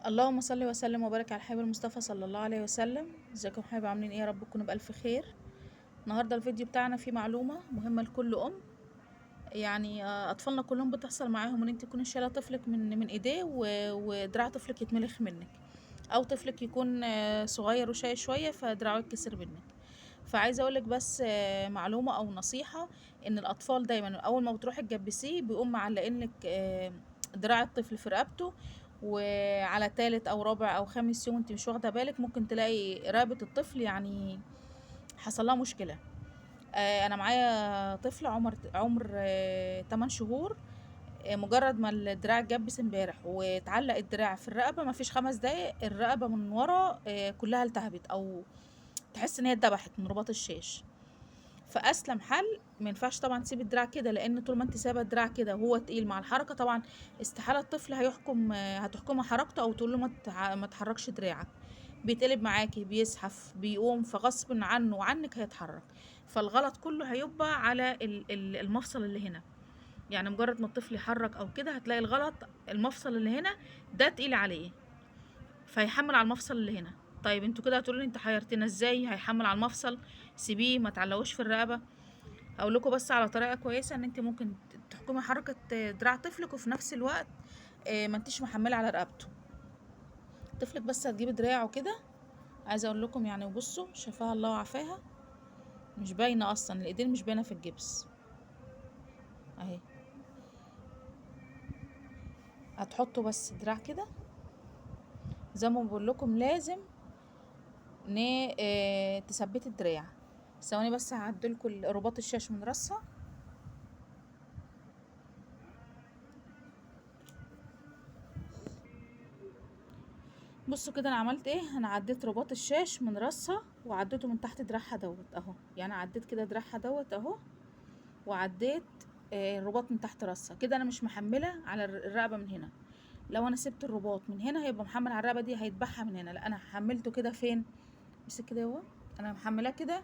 اللهم صل وسلم وبارك على الحبيب المصطفى صلى الله عليه وسلم. ازيكم حبايبي، عاملين ايه؟ يا رب تكونوا بالف خير. النهارده الفيديو بتاعنا فيه معلومه مهمه لكل ام. يعني اطفالنا كلهم بتحصل معاهم ان انت تكوني شايله طفلك من ايديه ودراع طفلك يتملخ منك، او طفلك يكون صغير وشاي شويه فدراعه يتكسر منك. فعايزه اقولك بس معلومه او نصيحه، ان الاطفال دايما اول ما بتروحي تجبسيه بيقوم معلقين لك دراع الطفل في رقبته، وعلى تالت او رابع او خامس يوم انت مش واخده بالك ممكن تلاقي رقبه الطفل يعني حصل لها مشكله. انا معايا طفل عمر 8 شهور. مجرد ما الدراع اتجبس امبارح واتعلق الدراع في الرقبه مفيش 5 دقايق الرقبه من ورا كلها التهبت، او تحس ان هي اتدبحت من رباط الشاش. فاسلم حل، ما ينفعش طبعا تسيب الدراع كده، لان طول ما انت سايبه الدراع كده وهو تقيل مع الحركه طبعا استحاله الطفل هتحكمه حركته، او تقول له ما تحركش دراعك. بيتقلب معاكي، بيزحف، بيقوم، فغصب عنه وعنك هيتحرك. فالغلط كله هيبقى على المفصل اللي هنا. يعني مجرد ما الطفل يحرك او كده هتلاقي الغلط المفصل اللي هنا ده تقيل عليه، فيحمل على المفصل اللي هنا. طيب انتوا كده هتقولوا لي انت حيرتنا ازاي هيحمل على المفصل؟ سيبيه، ما تعلقوش في الرقبه. هقول لكم بس على طريقه كويسه ان انت ممكن تحكمي حركه دراع طفلك وفي نفس الوقت ما انتيش محمله على رقبته. طفلك بس هتجيبي دراعه كده. عايزه اقول لكم يعني، وبصوا شفاها الله وعافاها، مش باينه اصلا، الايدين مش باينه في الجبس اهي. هتحطوا بس دراع كده زي ما بقول لكم، لازم تثبتي الدراع. ثواني بس هعدلكوا رباط الشاش من راسها. بصوا كده انا عملت ايه، انا عديت رباط الشاش من راسها وعديته من تحت دراعها دوت اهو، يعني عديت كده دراعها دوت اهو، وعديت الرباط من تحت راسها كده. انا مش محمله على الرقبه من هنا. لو انا سبت الرباط من هنا هيبقى محمل على الرقبه دي، هيتبعها من هنا. لا انا حملته كده فين؟ بس كده اهو، انا محملاه كده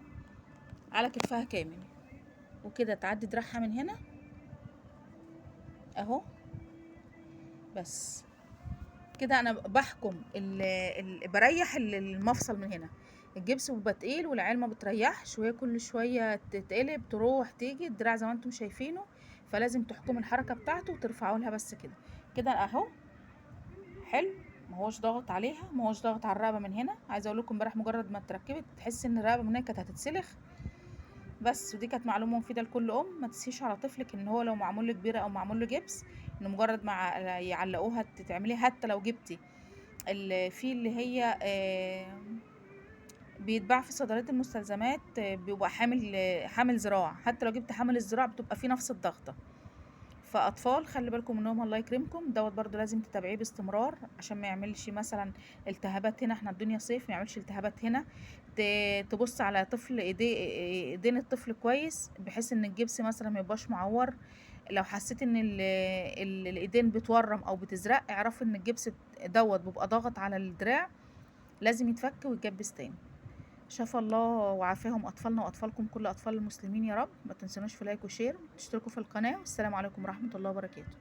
على كتفها كامل، وكده تعدي دراعها من هنا اهو. بس كده انا بحكم بريح المفصل من هنا. الجبس بيبقى تقيل والعيال ما بتريحش، وهي كل شويه تتقلب تروح تيجي الدراع زي ما انتم شايفينه. فلازم تحكم الحركه بتاعته وترفعوا لها بس كده. كده اهو حلو، ما هوش ضاغط عليها، ما هوش ضاغط على الرقبه من هنا. عايزه اقول لكم امبارح مجرد ما اتركبت تحس ان الرقبه من هنا كانت هتتسلخ. بس ودي كانت معلومه مفيده لكل ام. ما تسيش على طفلك ان هو لو معمول له كبيره او معمول له جبس، ان مجرد ما يعلقوها تعمليها. حتى لو جبتي في اللي هي بيتباع في صيدليات المستلزمات، بيبقى حامل ذراع، حتى لو جبت حامل الذراع بتبقى فيه نفس الضغطة. فأطفال خلي بالكم منهم الله يكرمكم. دوت برضو لازم تتابعيه باستمرار عشان ما يعملش مثلا التهابات هنا، احنا الدنيا صيف، ما يعملش التهابات هنا. تبص على طفل ايدين الطفل كويس بحيث ان الجبس مثلا ما يبقاش معور. لو حسيت ان الايدين بتورم او بتزرق اعرفي ان الجبس دوت بيبقى ضاغط على الدراع، لازم يتفك ويتجبس تاني. شفى الله وعافاهم اطفالنا واطفالكم كل اطفال المسلمين يا رب. ما تنسوناش في لايك وشير، تشتركوا في القناه. والسلام عليكم ورحمه الله وبركاته.